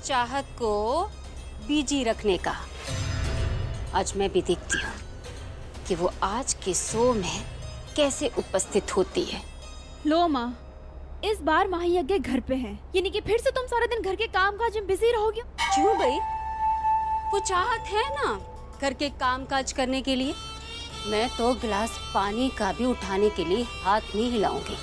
चाहत को बीजी रखने का। आज मैं भी देखती हूँ कि वो आज के शो में कैसे उपस्थित होती है। लो माँ, इस बार महायज्ञ घर पे है, यानी कि फिर से तुम सारा दिन घर के काम काज में बिजी रहोगे। क्यों भाई? वो चाहत है ना घर के काम काज करने के लिए। मैं तो गिलास पानी का भी उठाने के लिए हाथ नहीं हिलाऊंगी।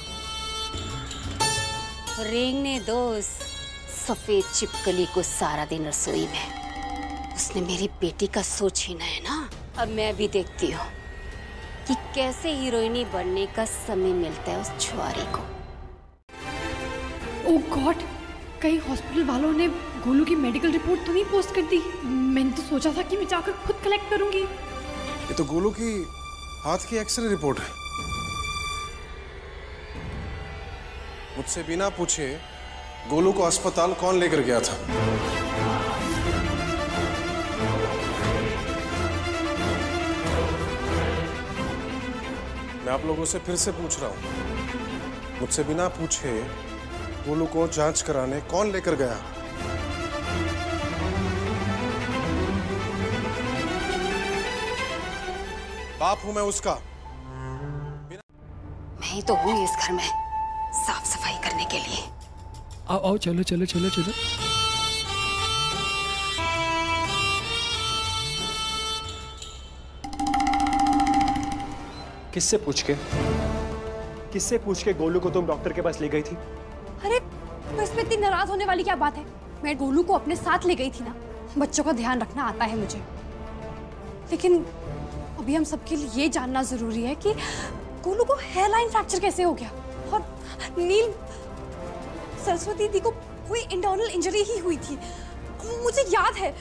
रेंगने दो सफेद छिपकली को सारा दिन रसोई में। उसने मेरी बेटी का सोच छीना है ना। अब मैं भी देखती हूँ कि कैसे हीरोइनी बनने का समय मिलता है उस छुआरी को। ओह गॉड, कहीं हॉस्पिटल वालों ने गोलू की मेडिकल रिपोर्ट तो नहीं पोस्ट कर दी? मैंने तो सोचा था कि मैं जाकर खुद कलेक्ट करूंगी। ये तो गोलू की हाथ की एक्सरे रिपोर्ट है। मुझसे बिना पूछे गोलू को अस्पताल कौन लेकर गया था? मैं आप लोगों से फिर से पूछ रहा हूं, मुझसे बिना पूछे गोलू को जांच कराने कौन लेकर गया? बाप हूं मैं उसका। मैं ही तो हूँ इस घर में साफ सफाई करने के लिए। आओ आओ, चलो चलो चलो चलो। किससे पूछ के गोलू को तुम डॉक्टर के पास ले गई थी? अरे तो इसमें इतनी नाराज होने वाली क्या बात है? मैं गोलू को अपने साथ ले गई थी ना। बच्चों का ध्यान रखना आता है मुझे, लेकिन अभी हम सबके लिए ये जानना जरूरी है कि गोलू को हेयरलाइन फ्रैक्चर कैसे हो गया। और नील, सरस्वती दी को कोई इंटरनल इंजरी ही हुई थी। मुझे याद है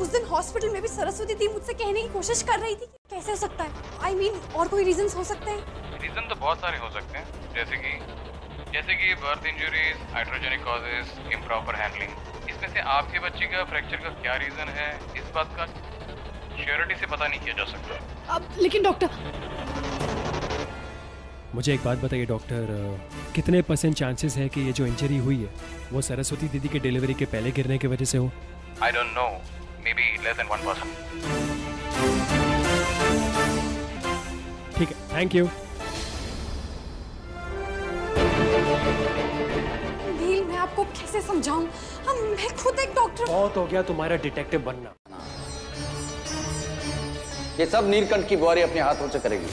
उस दिन हॉस्पिटल में भी सरस्वती दी मुझसे कहने की कोशिश कर रही थी कि कैसे हो सकता है। I mean, और कोई रीजंस हो सकते हैं? रीजन तो बहुत सारे हो सकते हैं, जैसे कि birth injuries, hydrogenic causes, improper handling. इसमें से आपके बच्चे का फ्रैक्चर का क्या रीजन है, इस बात का श्योरिटी से पता नहीं किया जा सकता। अब लेकिन डॉक्टर, मुझे एक बात बताइए डॉक्टर, कितने % चांसेस है कि ये जो इंजरी हुई है वो सरस्वती दीदी के डिलीवरी के पहले गिरने की वजह से हो? I don't know, maybe less than 1%. ठीक है, थैंक यू। नील, मैं आपको कैसे समझाऊं? मैं खुद एक डॉक्टर। बहुत हो गया तुम्हारा डिटेक्टिव बनना। ये सब नीलकंठ की बुआरी अपने हाथों से करेगी।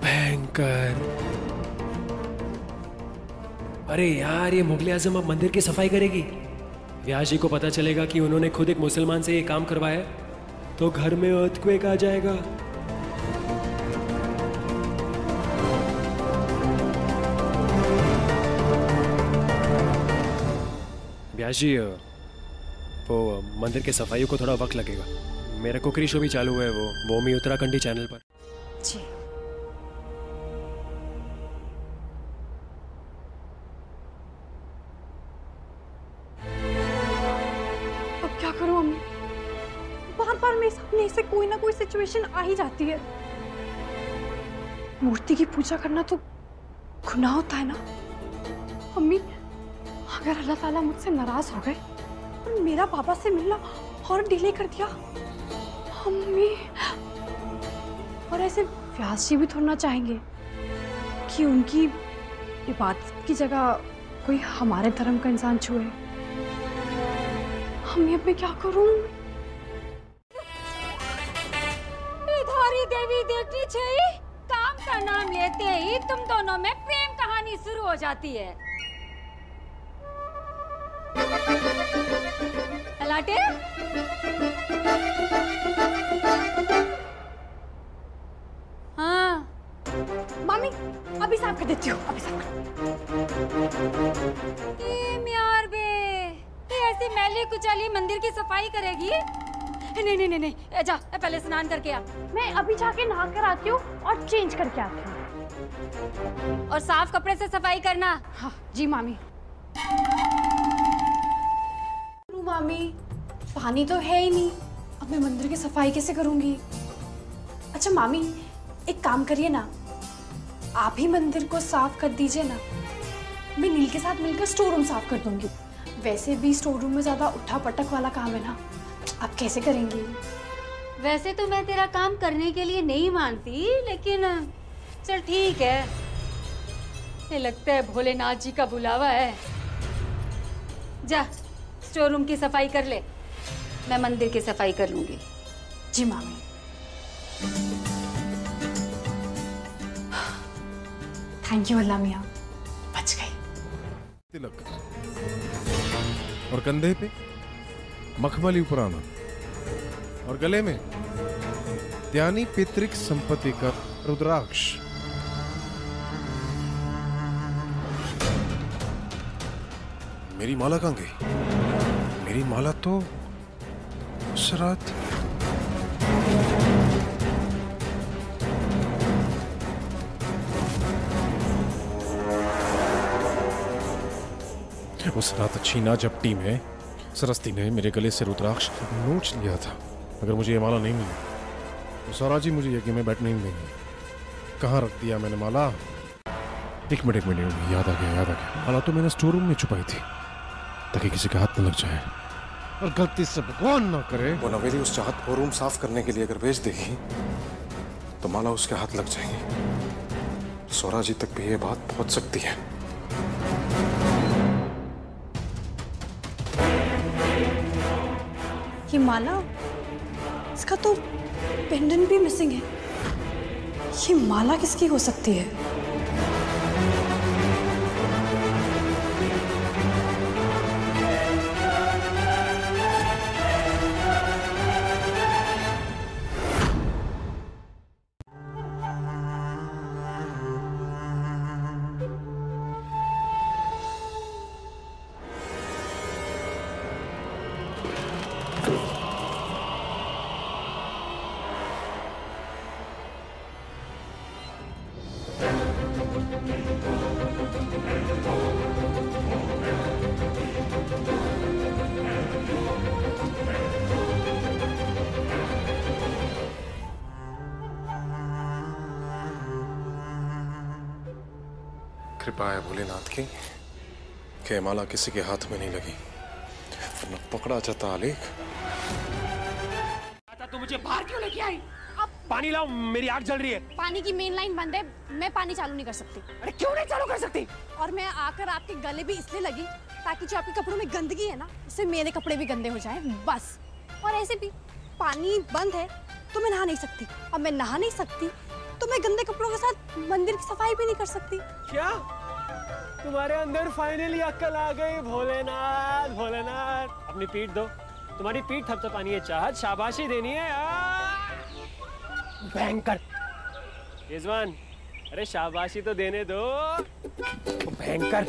भयंकर। अरे यार, ये मुगले आजम अब मंदिर की सफाई करेगी। व्यास जी को पता चलेगा कि उन्होंने खुद एक मुसलमान से ये काम करवाया तो घर में अर्थक्वेक आ जाएगा। व्यास जी, वो मंदिर के सफाई को थोड़ा वक्त लगेगा। मेरा कुकरी शो भी चालू है वो मी उत्तराखंडी चैनल पर। जी। अब क्या करूं अम्मी? बार-बार मेरे सामने से कोई ना कोई सिचुएशन आ ही जाती है। मूर्ति की पूजा करना तो गुनाह होता है ना अम्मी? अगर अल्लाह ताला मुझसे नाराज हो गए और मेरा पापा से मिलना और डिले कर दिया अम्मी, और ऐसे व्यास जी भी थोड़ा चाहेंगे कि उनकी इबादत की जगह कोई हमारे धर्म का इंसान छुए। अम्मी, अब मैं क्या करूं? धारी देवी देखनी चाहिए। काम का नाम लेते ही तुम दोनों में प्रेम कहानी शुरू हो जाती है। लाटे, हाँ मामी, अभी साफ कर देती हूँ, अभी साफ कर। यार बे, ये ऐसी मैली कुचली मंदिर की सफाई करेगी? नहीं नहीं नहीं नहीं, जा पहले स्नान करके आ। मैं अभी जाके नहा कर आती हूँ और चेंज करके आती हूँ। और साफ कपड़े से सफाई करना। हाँ जी मामी। मामी, पानी तो है ही नहीं, अब मैं मंदिर की सफाई कैसे करूंगी? अच्छा मामी, एक काम करिए ना, आप ही मंदिर को साफ कर दीजिए ना। मैं नील के साथ मिलकर स्टोर रूम साफ कर दूंगी। वैसे भी स्टोर रूम में ज्यादा उठा पटक वाला काम है ना, आप कैसे करेंगी? वैसे तो मैं तेरा काम करने के लिए नहीं मानती, लेकिन चल ठीक है। ये लगता है भोलेनाथ जी का बुलावा है। जा स्टोर रूम की सफाई कर ले, मैं मंदिर की सफाई कर लूंगी। जी मामी। थैंक यू अल्लाह मियाँ, बच गई। तिलक और कंधे पे मखमली पुराना और गले में त्यानी पितृक संपत्ति का रुद्राक्ष। मेरी माला कहाँ गई? मेरी माला तो उस रात छीना झपटी में सरस्ती ने मेरे गले से रुद्राक्ष नोच लिया था। अगर मुझे ये माला नहीं मिली तो सौरा जी मुझे यज्ञ में बैठने नहीं देंगे। कहाँ रख दिया मैंने माला? एक मिनट याद आ गया। माला तो मैंने स्टोर रूम में छुपाई थी ताकि किसी का हाथ न लग जाए और गलती से भगवान ना करे। वो नवेली उस चाहत को रूम साफ करने के लिए अगर भेज देगी तो माला उसके हाथ लग जाएगी। सौरा जी तक भी ये बात पहुंच सकती है। ये माला, इसका तो पेंडेंट भी मिसिंग है। ये माला किसकी हो सकती है? कृपा है भोलेनाथ की कि माला किसी के हाथ में नहीं लगी, वरना पकड़ा जाता आलेख। तू मुझे बाहर क्यों लेके आई? अब पानी लाओ, मेरी आग जल रही है। पानी की मेन लाइन बंद है, मैं पानी चालू नहीं कर सकती। अरे क्यों नहीं चालू कर सकती? और मैं आकर आपके गले भी इसलिए लगी ताकि जो आपके कपड़ों में गंदगी है ना, उससे मेरे कपड़े भी गंदे हो जाएं, बस। और ऐसे भी पानी बंद है तो मैं नहा नहीं सकती। अब मैं नहा नहीं सकती तो मैं गंदे कपड़ों के साथ मंदिर की सफाई भी नहीं कर सकती। क्या तुम्हारे अंदर फाइनली अक्ल आ गई? भोलेनाथ भोलेनाथ, अपनी पीठ दो। तुम्हारी पीठ थपथपानी है, चाहत शाबाशी देनी है। भयंकर यजमान, अरे शाबाशी तो देने दो। भयंकर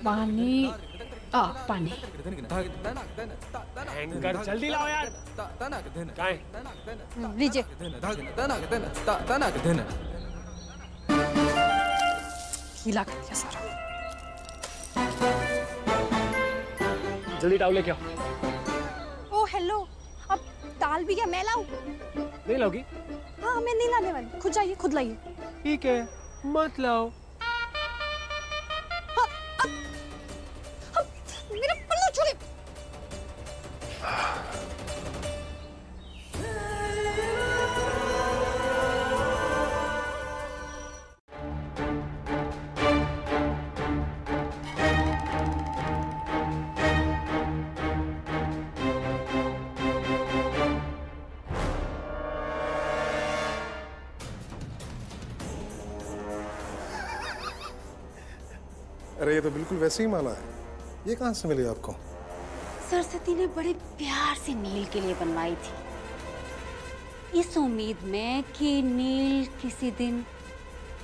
पानी पानी भयंकर, जल्दी लाओ यार। कहाँ है? लीजिए। गीला कर दिया सारा। जल्दी टावल लेके आओ। ओ हेलो, अब दाल भी क्या मैं लाऊं? नहीं लाओगी? हाँ, मैं नहीं लाने वाली, खुद जाइए, खुद लाइए। ठीक है, मत लाओ। मेरा पल्लू छोड़े। अरे ये तो बिल्कुल वैसे ही माला है। ये कहाँ से मिली आपको? सरस्वती ने बड़े प्यार से नील के लिए बनवाई थी, इस उम्मीद में कि नील किसी दिन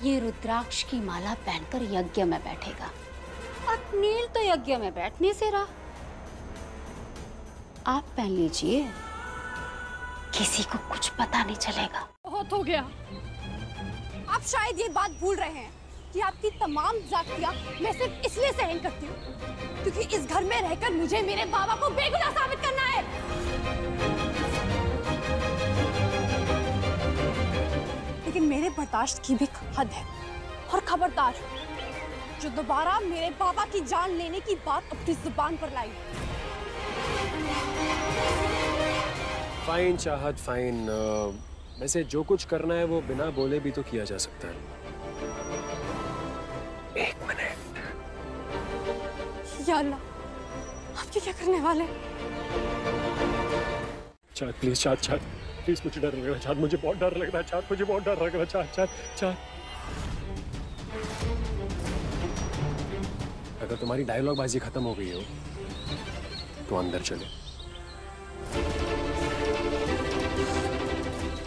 ये रुद्राक्ष की माला पहनकर यज्ञ में बैठेगा। अब नील तो यज्ञ में बैठने से रहा। आप पहन लीजिए, किसी को कुछ पता नहीं चलेगा। बहुत हो गया। आप शायद ये बात भूल रहे हैं कि आपकी तमाम जातियां मैं सिर्फ इसलिए सहन करती हूँ क्योंकि इस घर में रहकर मुझे मेरे बाबा को बेगुनाह साबित करना है। लेकिन मेरे बर्दाश्त की भी हद है। और खबरदार, जो दोबारा मेरे बाबा की जान लेने की बात अपनी जुबान पर लाई। फाइन चाहत फाइन। वैसे जो कुछ करना है वो बिना बोले भी तो किया जा सकता है। एक मिनट। या अल्लाह, आप ये क्या करने वाले? चाँद प्लीज, चाँद प्लीज, मुझे डर लग रहा है चाँद, मुझे बहुत डर लग रहा है चाँद, मुझे बहुत डर लग रहा है चाँद। अगर तुम्हारी डायलॉग बाजी खत्म हो गई हो तो अंदर चले।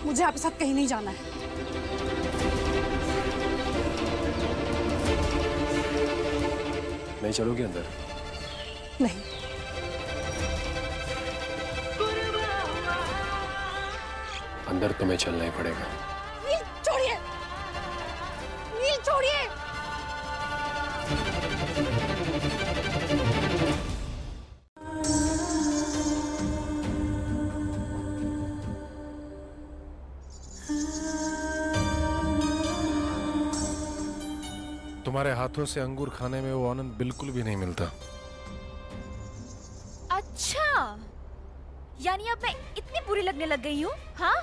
मुझे आपके साथ कहीं नहीं जाना है। नहीं चलोगे अंदर? नहीं। अंदर तुम्हें चलना ही पड़ेगा। नील छोड़िए, नील छोड़िए। तुम्हारे हाथों से अंगूर खाने में वो आनंद बिल्कुल भी नहीं मिलता। अच्छा, यानी अब मैं इतनी बुरी लगने लग गई हूँ? हाँ,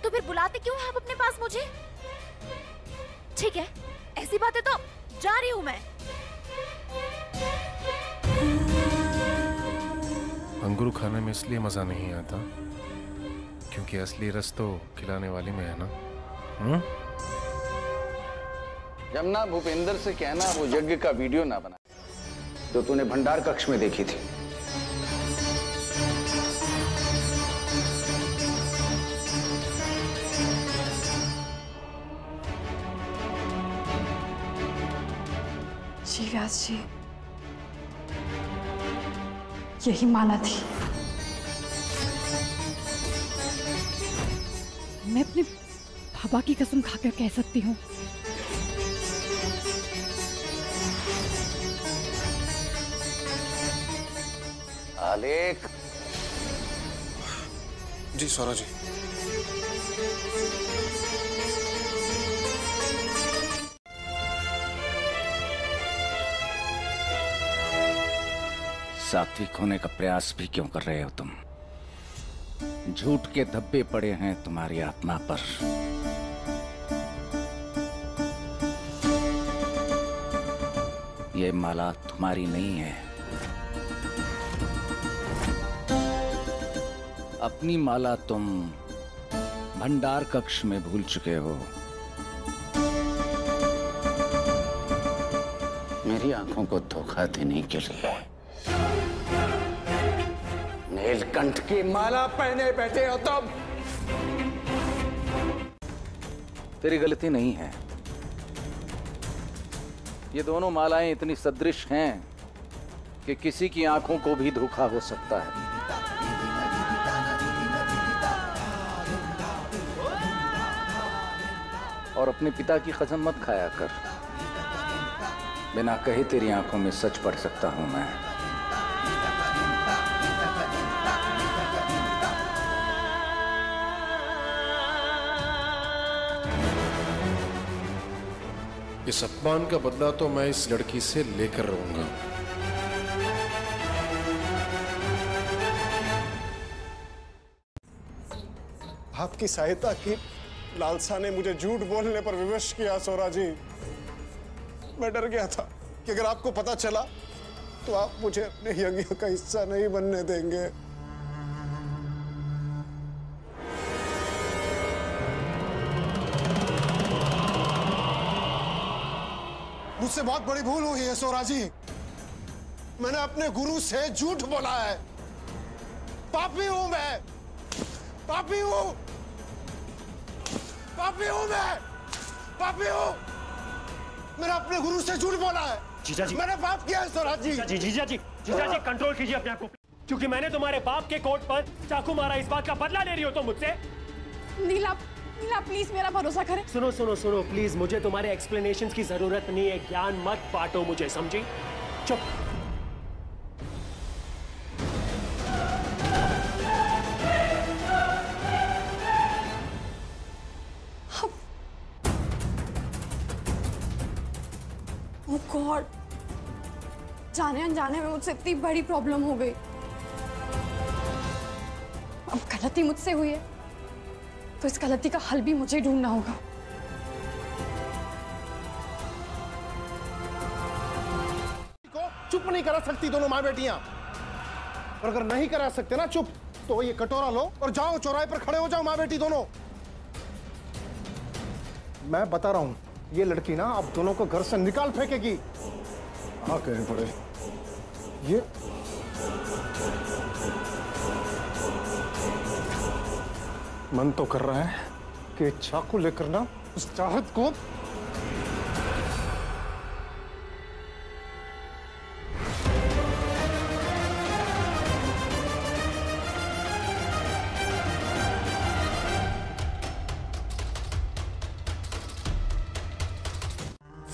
तो फिर बुलाते क्यों हैं आप अपने पास मुझे? ठीक है, ऐसी बात है तो जा रही हूँ मैं। अंगूर खाने में इसलिए मजा नहीं आता क्योंकि असली रस तो खिलाने वाली में है ना। यमुना, भूपेंद्र से कहना वो यज्ञ का वीडियो ना बना जो तूने भंडार कक्ष में देखी थी। जी व्यास जी, यही माला थी। मैं अपने बाबा की कसम खाकर कह सकती हूँ, आलेख। जी सौरा जी। सात्विक होने का प्रयास भी क्यों कर रहे हो तुम? झूठ के धब्बे पड़े हैं तुम्हारी आत्मा पर। यह माला तुम्हारी नहीं है। अपनी माला तुम भंडार कक्ष में भूल चुके हो। मेरी आंखों को धोखा देने के लिए नीलकंठ की माला पहने बैठे हो तुम। तेरी गलती नहीं है। ये दोनों मालाएं इतनी सदृश हैं कि किसी की आंखों को भी धोखा हो सकता है। और अपने पिता की कसम मत खाया कर। बिना कहे तेरी आंखों में सच पढ़ सकता हूं मैं। इस अपमान का बदला तो मैं इस लड़की से लेकर रहूंगा। आपकी सहायता की लालसा ने मुझे झूठ बोलने पर विवश किया सौरा जी। मैं डर गया था कि अगर आपको पता चला तो आप मुझे अपने यज्ञ का हिस्सा नहीं बनने देंगे। मुझसे बहुत बड़ी भूल हुई है सौरा जी। मैंने अपने गुरु से झूठ बोला है। पापी हूं मैं, पापी हूं, पापी हूं मैं, पापी हूं। मैंने अपने गुरु से झूठ बोला है। जीजा जी, मैंने पाप किया है स्वराज जी। जीजा जी कंट्रोल कीजिए अपने आप को, क्योंकि मैंने तुम्हारे बाप के कोट पर चाकू मारा। इस बात का बदला ले रही हो तुम मुझसे? नीला प्लीज मेरा भरोसा करें। सुनो प्लीज, मुझे तुम्हारे एक्सप्लेनेशंस की जरूरत नहीं है। ज्ञान मत बांटो मुझे, समझी? चुप। जाने अनजाने में मुझसे इतनी बड़ी प्रॉब्लम हो गई। अब गलती मुझसे हुई है तो इस गलती का हल भी मुझे ढूंढना होगा। चुप नहीं करा सकती दोनों माँ बेटियां, और अगर नहीं करा सकते ना चुप, तो ये कटोरा लो और जाओ चौराहे पर खड़े हो जाओ माँ बेटी दोनों। मैं बता रहा हूं, ये लड़की ना आप दोनों को घर से निकाल फेंकेगी। हाँ कह पड़े ये मन तो कर रहा है कि चाकू लेकर ना उस चाहत को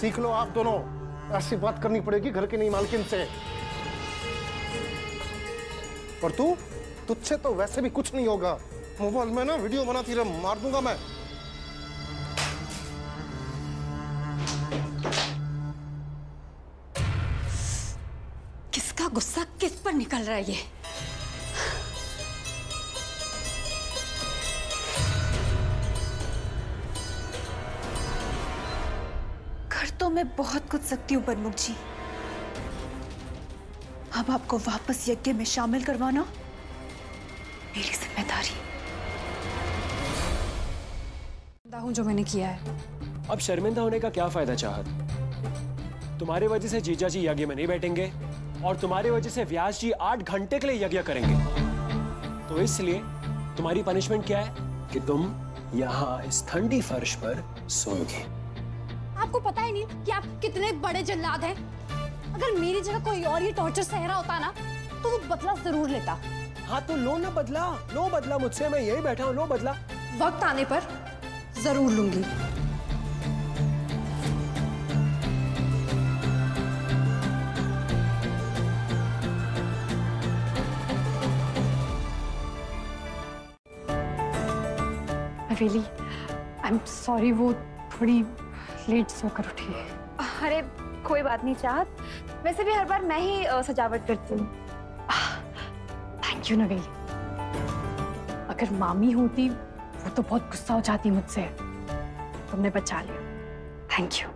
सीख लो। आप दोनों ऐसी बात करनी पड़ेगी घर की नई मालकिन से। और तू, तुझसे तो वैसे भी कुछ नहीं होगा। मोबाइल में ना वीडियो बनाती रह, मार दूंगा मैं। किसका गुस्सा किस पर निकल रहा है ये? तो मैं बहुत कुछ सकती हूँ प्रमुख जी। अब आपको वापस यज्ञ में शामिल करवाना मेरी जिम्मेदारी। हूं जो मैंने किया है। अब शर्मिंदा होने का क्या फायदा चाहत? तुम्हारे वजह से जीजा जी यज्ञ में नहीं बैठेंगे और तुम्हारी वजह से व्यास जी 8 घंटे के लिए यज्ञ करेंगे। तो इसलिए तुम्हारी पनिशमेंट क्या है कि तुम यहाँ इस ठंडी फर्श पर सोओगे। आपको पता ही नहीं कि आप कितने बड़े जल्लाद हैं। अगर मेरी जगह कोई और ये टॉर्चर सह रहा होता ना तो वो बदला जरूर लेता। हाँ तो लो ना बदला, लो बदला मुझसे, मैं यही बैठा हूँ, लो बदला। वक्त आने पर जरूर लूंगी। रियली आई एम सॉरी, वो थोड़ी लेट सोकर उठी है। अरे कोई बात नहीं चाहत, वैसे भी हर बार मैं ही सजावट करती हूँ। थैंक यू नवेली। अगर मामी होती वो तो बहुत गुस्सा हो जाती मुझसे। तुमने बचा लिया, थैंक यू।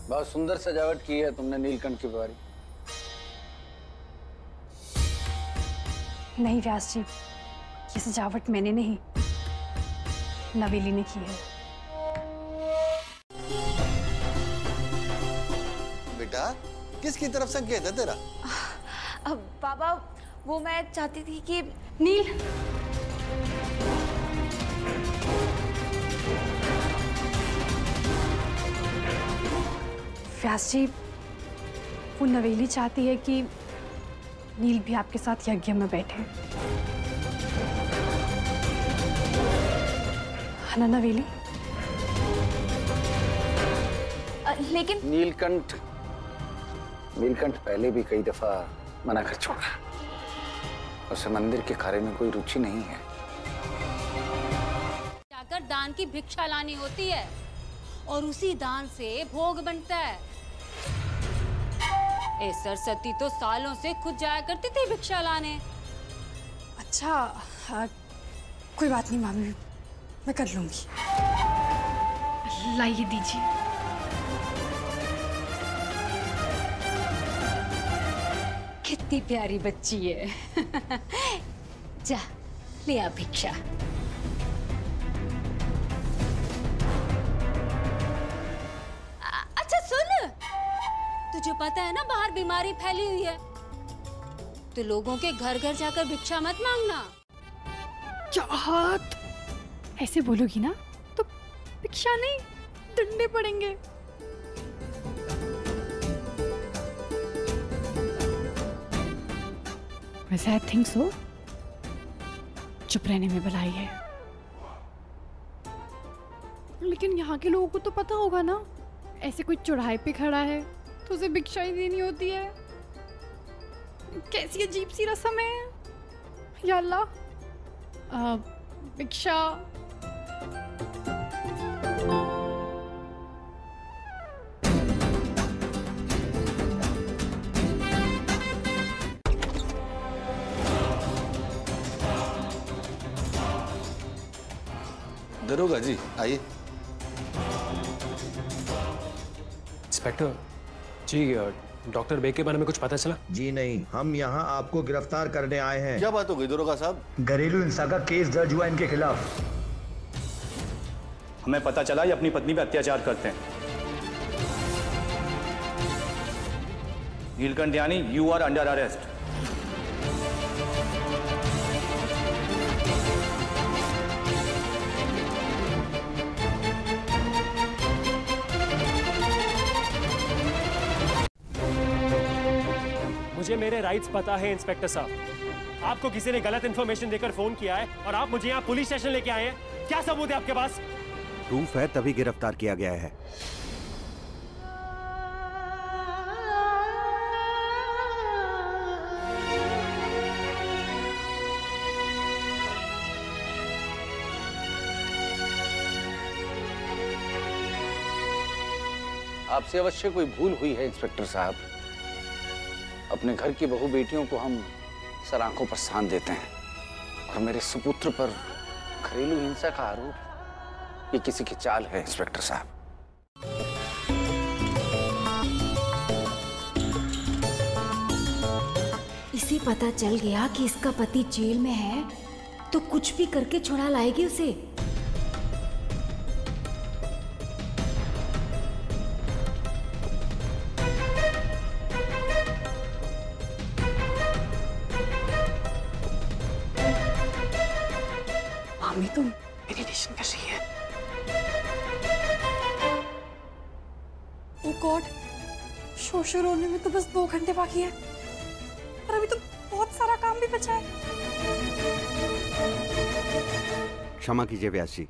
बहुत सुंदर सजावट की है तुमने नीलकंठ की बारी। नहीं व्यास जी, ये सजावट मैंने नहीं, नवेली ने की है। बेटा किसकी तरफ संकेत है तेरा? अब बाबा वो मैं चाहती थी कि नील, व्यास जी वो नवेली चाहती है कि नील भी आपके साथ यज्ञ में बैठे। है ना नवेली? लेकिन नीलकंठ पहले भी कई दफा मना कर चुका। उसे मंदिर के कार्य में कोई रुचि नहीं है। जाकर दान की भिक्षा लानी होती है और उसी दान से भोग बनता है। ए सरस्वती तो सालों से खुद जाया करती थी भिक्षा लाने। अच्छा कोई बात नहीं मामी, मैं कर लूंगी। लाइए दीजिए। कितनी प्यारी बच्ची है। जा ले आ भिक्षा। अच्छा सुन, तुझे पता है ना बाहर बीमारी फैली हुई है, तो लोगों के घर घर जाकर भिक्षा मत मांगना। चाहत ऐसे बोलोगी ना तो भिक्षा नहीं, डंडे पड़ेंगे। वैसे आई थिंक सो चुप रहने में भलाई है, लेकिन यहाँ के लोगों को तो पता होगा ना, ऐसे कोई चौराहे पे खड़ा है तो उसे भिक्षा ही देनी होती है। कैसी अजीब सी रस्म है। या अल्लाह, भिक्षा। दरोगा जी आइए। इंस्पेक्टर जी, डॉक्टर बेग के बारे में कुछ पता चला? जी नहीं, हम यहाँ आपको गिरफ्तार करने आए हैं। क्या बात हो गई दरोगा साहब? घरेलू हिंसा का केस दर्ज हुआ इनके खिलाफ। हमें पता चला ये अपनी पत्नी पे अत्याचार करते हैं। नीलकंठ यानी यू आर अंडर अरेस्ट। मुझे मेरे राइट्स पता है इंस्पेक्टर साहब। आपको किसी ने गलत इंफॉर्मेशन देकर फोन किया है और आप मुझे यहाँ पुलिस स्टेशन लेके आए हैं। क्या सबूत है आपके पास? प्रूफ है तभी गिरफ्तार किया गया है। आपसे अवश्य कोई भूल हुई है इंस्पेक्टर साहब। अपने घर की बहू बेटियों को हम सर आंखों पर सान देते हैं और मेरे सुपुत्र पर घरेलू हिंसा का आरोप ये किसी की चाल है इंस्पेक्टर साहब। इसे पता चल गया कि इसका पति जेल में है तो कुछ भी करके छुड़ा लाएगी उसे। मामी तो मेडिटेशन कर रही है। ओ गॉड, शो शुरू होने में तो बस 2 घंटे बाकी है और अभी तो बहुत सारा काम भी बचा है। क्षमा कीजिए व्यास जी।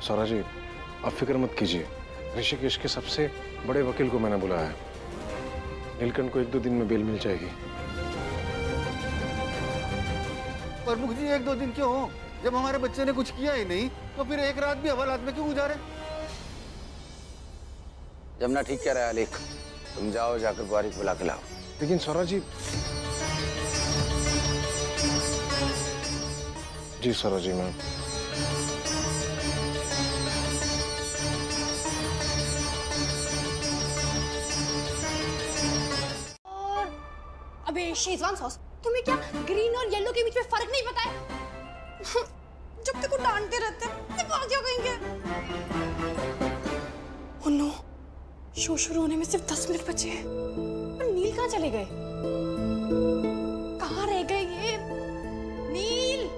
सौरा जी, आप फिक्र मत कीजिए। ऋषिकेश के सबसे बड़े वकील को मैंने बुलाया है। नीलकंठ को 1-2 दिन में बेल मिल जाएगी। प्रमुख जी 1-2 दिन क्यों हो? जब हमारे बच्चे ने कुछ किया ही नहीं तो फिर एक रात भी हवालात में क्यों गुजारे? जमुना ठीक कह रहा है आलेख, तुम जाओ जाकर बुआरी को बुला के लाओ। लेकिन सौरा जी। जी सौरा जी, मैं अबे शेजवान सॉस, तुम्हें क्या ग्रीन और येलो के बीच में फर्क नहीं पता है? जब तक वो डांटते रहते हैं तब आ जाएंगे। ओह नो, शो शुरू होने में सिर्फ 10 मिनट बचे हैं। पर नील कहाँ चले गए? कहाँ रह गए ये? नील,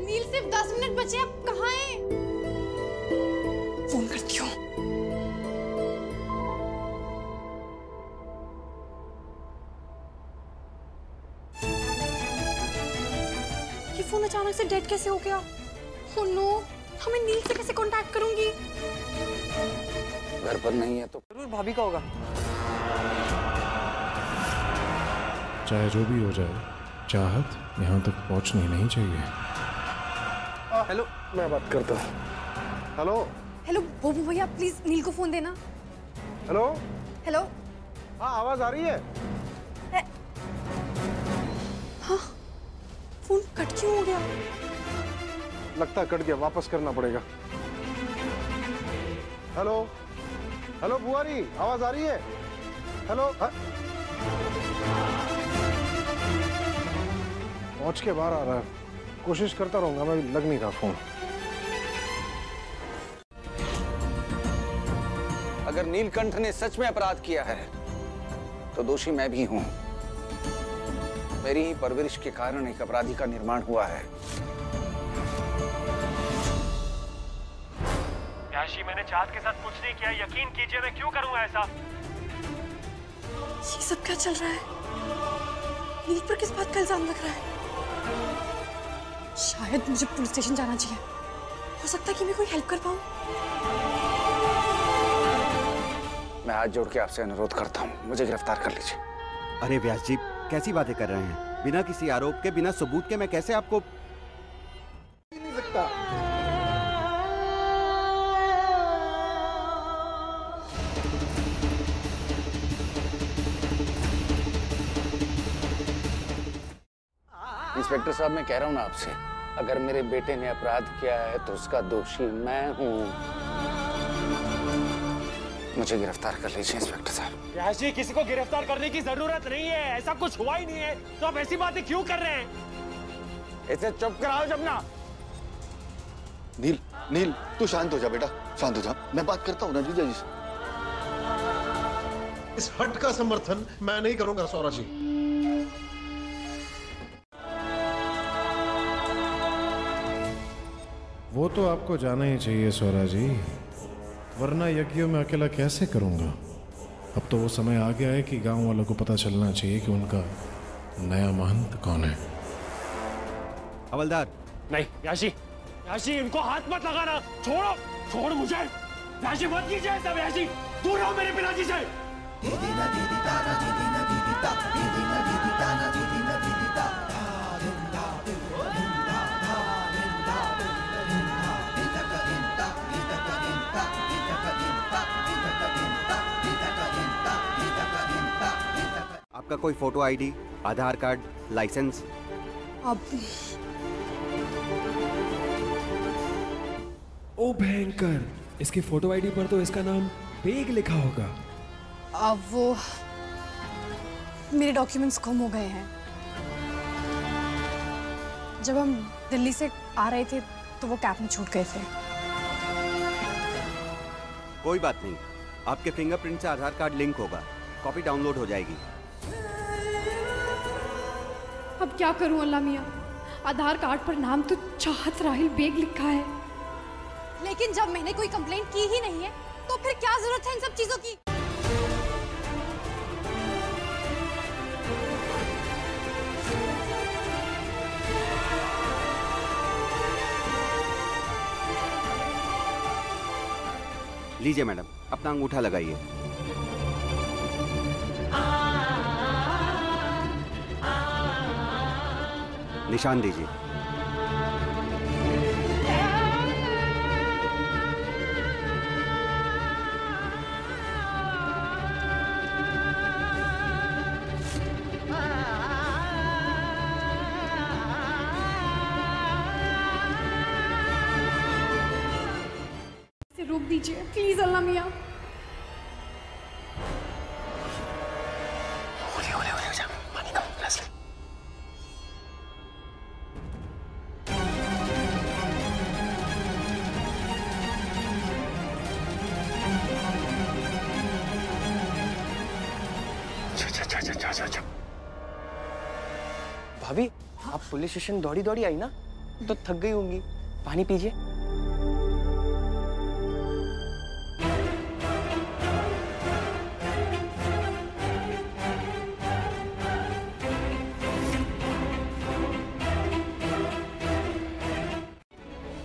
नील सिर्फ 10 मिनट बचे, अब कहाँ हैं? फोन करती हूँ। ये फोन अचानक से डेड कैसे हो गया? ओह नो, हमें नील से कैसे कांटेक्ट करूंगी? घर पर नहीं है तो जरूर भाभी का होगा। चाहे जो भी हो जाए, चाहत यहाँ तक पहुँचनी नहीं चाहिए। हेलो, मैं बात करता हूँ। हेलो हेलो बोबू भैया, प्लीज नील को फोन देना। Hello hello. हाँ, आवाज आ रही है? हाँ, फोन कट क्यों हो गया? लगता कट गया, वापस करना पड़ेगा। हेलो हेलो बुआरी, आवाज आ रही है? हेलो। पहुंच के बाहर आ रहा है, कोशिश करता रहूंगा मैं, लग नहीं रहा फोन। अगर नीलकंठ ने सच में अपराध किया है तो दोषी मैं भी हूं। मेरी ही परवरिश के कारण एक अपराधी का निर्माण हुआ है। याशी, मैंने चाहत के साथ कुछ नहीं किया, यकीन कीजिए। मैं क्यों करूंगा ऐसा? ये सब क्या चल रहा है? नील पर किस बात का इल्जाम लग रहा है? शायद मुझे पुलिस स्टेशन जाना चाहिए। हो सकता है कि मैं कोई हेल्प कर पाऊं। मैं हाथ जोड़ के आपसे अनुरोध करता हूं, मुझे गिरफ्तार कर लीजिए। अरे व्यास जी, कैसी बातें कर रहे हैं? बिना किसी आरोप के, बिना सबूत के मैं कैसे आपको? नहीं सकता। इंस्पेक्टर साहब, मैं कह रहा हूँ ना आपसे, अगर मेरे बेटे ने अपराध किया है तो उसका दोषी मैं हूँ। मुझे गिरफ्तार कर लीजिए इंस्पेक्टर साहब। व्यास जी, किसी को गिरफ्तार करने की जरूरत नहीं है, ऐसा कुछ हुआ ही नहीं है, तो आप ऐसी बातें क्यों कर रहे हैं? इसे चुप कराओ जपना। नील, नील तू शांत हो जा बेटा, शांत हो जा, मैं बात करता हूँ ना जीजा जी से। इस हट का समर्थन मैं नहीं करूंगा सौरा जी। वो तो आपको जाना ही चाहिए सौरा जी, वरना यज्ञों में अकेला कैसे करूंगा। अब तो वो समय आ गया है कि गांव वालों को पता चलना चाहिए कि उनका नया महंत कौन है। हवलदार। नहीं याशी, याशी इनको हाथ मत लगाना, छोड़ो, छोड़ मुझे। याशी मत कीजिए ऐसा, याशी दूर रहो मेरे पिताजी से। आपका कोई फोटो आईडी, आधार कार्ड, लाइसेंस? अब ओ भयंकर, इसकी फोटो आईडी पर तो इसका नाम बेग लिखा होगा। अब वो मेरे डॉक्यूमेंट्स गुम हो गए हैं। जब हम दिल्ली से आ रहे थे तो वो कैब में छूट गए थे। कोई बात नहीं, आपके फिंगरप्रिंट से आधार कार्ड लिंक होगा, कॉपी डाउनलोड हो जाएगी। अब क्या करूं अल्लाह मियां, आधार कार्ड पर नाम तो चाहत राहिल बेग लिखा है, लेकिन जब मैंने कोई कंप्लेंट की ही नहीं है तो फिर क्या जरूरत है इन सब चीजों की। लीजिए मैडम, अपना अंगूठा लगाइए। निशान दीजिए। रोक दीजिए प्लीज अल्लाह मियां। भाभी, आप पुलिस स्टेशन दौड़ी दौड़ी आई ना, तो थक गई होंगी, पानी पीजिए।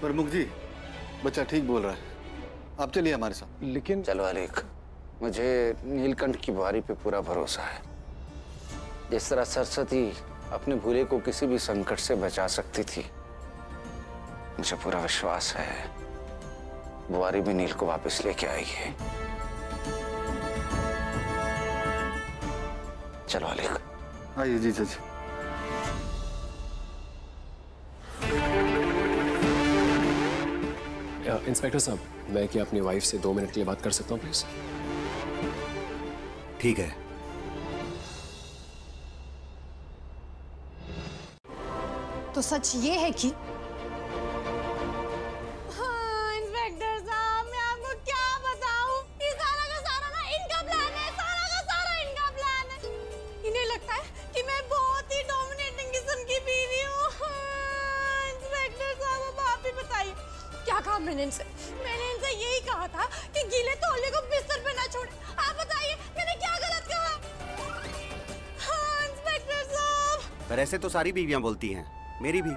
प्रमुख जी, बच्चा ठीक बोल रहा है, आप चलिए हमारे साथ। लेकिन चलो अलीक, मुझे नीलकंठ की बुआरी पे पूरा भरोसा है। जिस तरह सरस्वती अपने भूले को किसी भी संकट से बचा सकती थी, मुझे पूरा विश्वास है बुआरी भी नील को वापस लेके आई है। चलो अलीक। आइए जी चाची। इंस्पेक्टर साहब, मैं क्या अपनी वाइफ से 2 मिनट के लिए बात कर सकता हूँ प्लीज? ठीक है। तो सच ये है कि इंस्पेक्टर साहब, मैं आपको क्या बताऊं, ये सारा का सारा ना इनका प्लान है, सारा का सारा इनका प्लान है। इन्हें लगता है कि मैं बहुत ही डोमिनेटिंग किस्म की बीवी हूँ। इंस्पेक्टर साहब, अब आप ही बताइए क्या कहा मैंने इनसे? मैंने इनसे यही कहा था कि गीले तौलिए को बिस्तर पे ना छोड़े। आप बताइए मैंने क्या गलत कहा? हाँ इंस्पेक्टर साहब। पर ऐसे तो सारी बीवियां बोलती हैं, मेरी भी।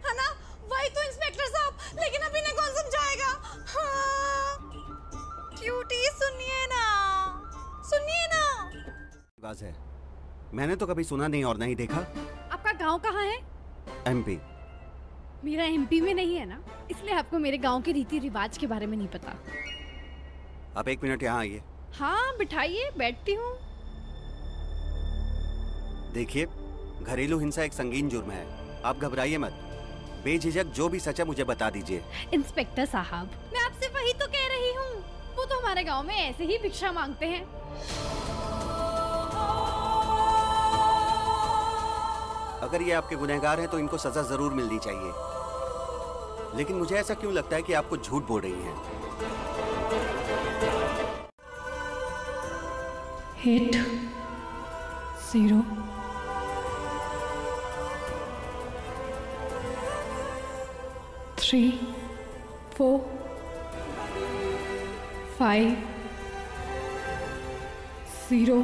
है ना, वही तो इंस्पेक्टर साहब, लेकिन अभी इन्हें कौन समझाएगा? हाँ क्यूटी, सुनिए ना, सुनिए ना। बात है, मैंने तो कभी सुना नहीं और नहीं देखा। आपका गांव कहाँ है? एमपी। मेरा एमपी में नहीं है ना, इसलिए आपको मेरे गांव के रीति रिवाज के बारे में नहीं पता। आप 1 मिनट यहाँ आइए। हाँ बिठाइए, बैठती हूँ। देखिए, घरेलू हिंसा एक संगीन जुर्म है, आप घबराइए मत। बेझिझक जो भी सच है मुझे बता दीजिए। इंस्पेक्टर साहब, मैं आपसे वही तो कह रही हूँ, वो तो हमारे गांव में ऐसे ही भिक्षा मांगते हैं। अगर ये आपके गुनहगार हैं तो इनको सजा जरूर मिलनी चाहिए, लेकिन मुझे ऐसा क्यों लगता है कि आपको झूठ बोल रही हैं। 8 0 3 4 5 0।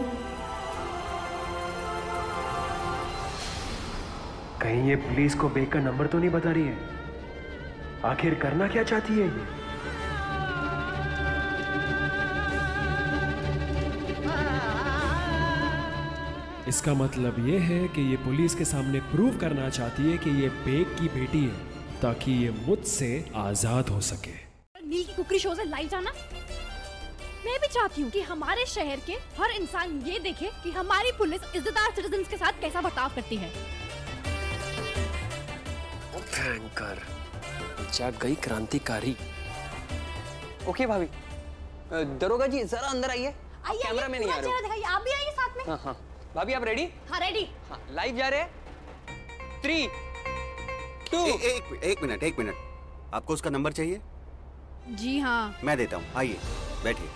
कहीं ये पुलिस को बेग का नंबर तो नहीं बता रही है? आखिर करना क्या चाहती है ये? इसका मतलब ये है कि ये पुलिस के सामने प्रूव करना चाहती है कि ये बेग की बेटी है, ताकि ये मुझसे आजाद हो सके। नील की कुकरी शो से लाइव जाना, मैं भी चाहती हूँ कि हमारे शहर के हर इंसान ये देखे कि हमारी पुलिस इज्जतदार सिटीजन्स के साथ कैसा बर्ताव करती है। भयंकर, जाग गई क्रांतिकारी। ओके भाभी, दरोगा जी जरा अंदर आइए। कैमरा में नहीं आ रहे हो। आप भी आइए साथ में। हाँ हाँ भाभी, आप रेडी? हाँ रेडी। हाँ लाइव जा रहे हैं। 3 2 एक मिनट, आपको उसका नंबर चाहिए? जी हाँ, मैं देता हूँ, आइए बैठिए।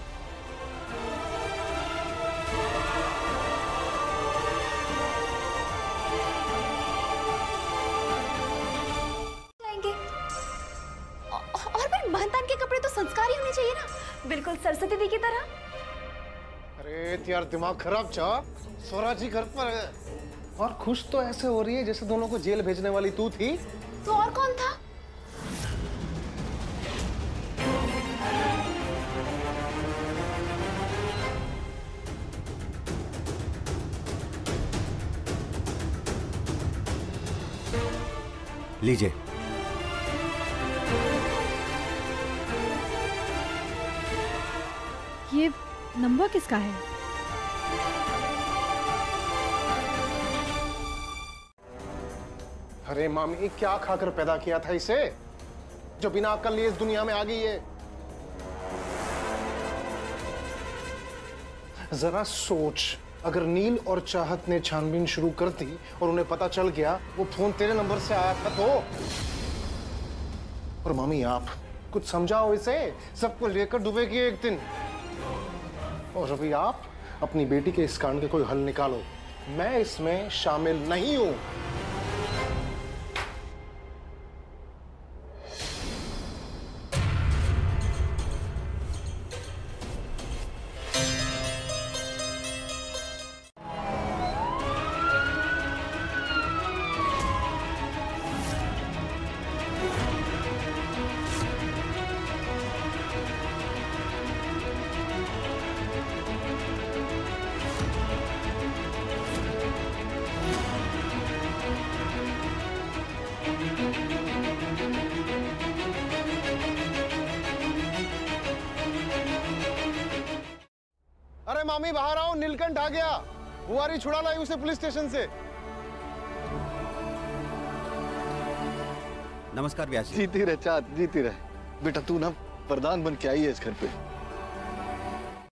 और फिर महंतान के कपड़े तो संस्कारी होने चाहिए ना, बिल्कुल सरस्वती दी की तरह। अरे यार दिमाग खराब चा, स्वराज जी घर पर है और खुश तो ऐसे हो रही है जैसे दोनों को जेल भेजने वाली तू थी। तो और कौन था? लीजिए। ये नंबर किसका है? अरे मामी, क्या खाकर पैदा किया था इसे जो बिना अक्ल लिए इस दुनिया में आ गई है? जरा सोच, अगर नील और चाहत ने छानबीन शुरू कर दी और उन्हें पता चल गया वो फोन तेरे नंबर से आया था तो। और मामी आप कुछ समझाओ इसे, सबको लेकर डूबेगी एक दिन। और अभी आप अपनी बेटी के इस कांड के कोई हल निकालो, मैं इसमें शामिल नहीं हूं। अरे मामी बाहर आओ, नीलकंठ आ गया। बुआरी छुड़ा लाई उसे पुलिस स्टेशन से। नमस्कार व्यास जी। जीती रहे चाँद, जीती रहे। बेटा तू ना प्रधान बन के आई है इस घर पे।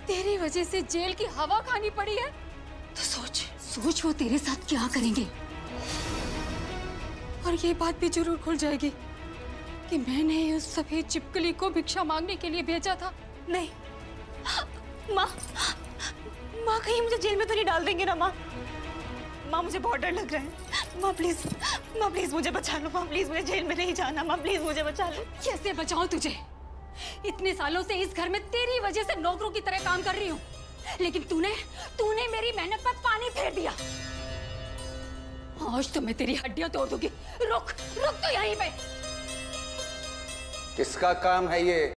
तेरी वजह से जेल की हवा खानी पड़ी है तो सोच वो तेरे साथ क्या करेंगे। और ये बात भी जरूर खुल जाएगी कि मैंने उस सफेद चिपकली को भिक्षा मांगने के लिए भेजा था। नहीं माँ कहीं मुझे जेल में तो नहीं डाल देंगे ना माँ? माँ मुझे बहुत डर लग रहा है। माँ प्लीज मुझे बचा लो। माँ प्लीज मुझे जेल में नहीं जाना। माँ प्लीज मुझे बचा लो। कैसे बचाऊं तुझे? इतने सालों से इस घर में तेरी वजह से नौकरों की तरह काम कर रही हूँ, लेकिन तूने मेरी मेहनत पर पानी फेर दिया। आज तो मैं तेरी हड्डियां तोड़ दूंगी। रुक तो यहीं पे। किसका काम है ये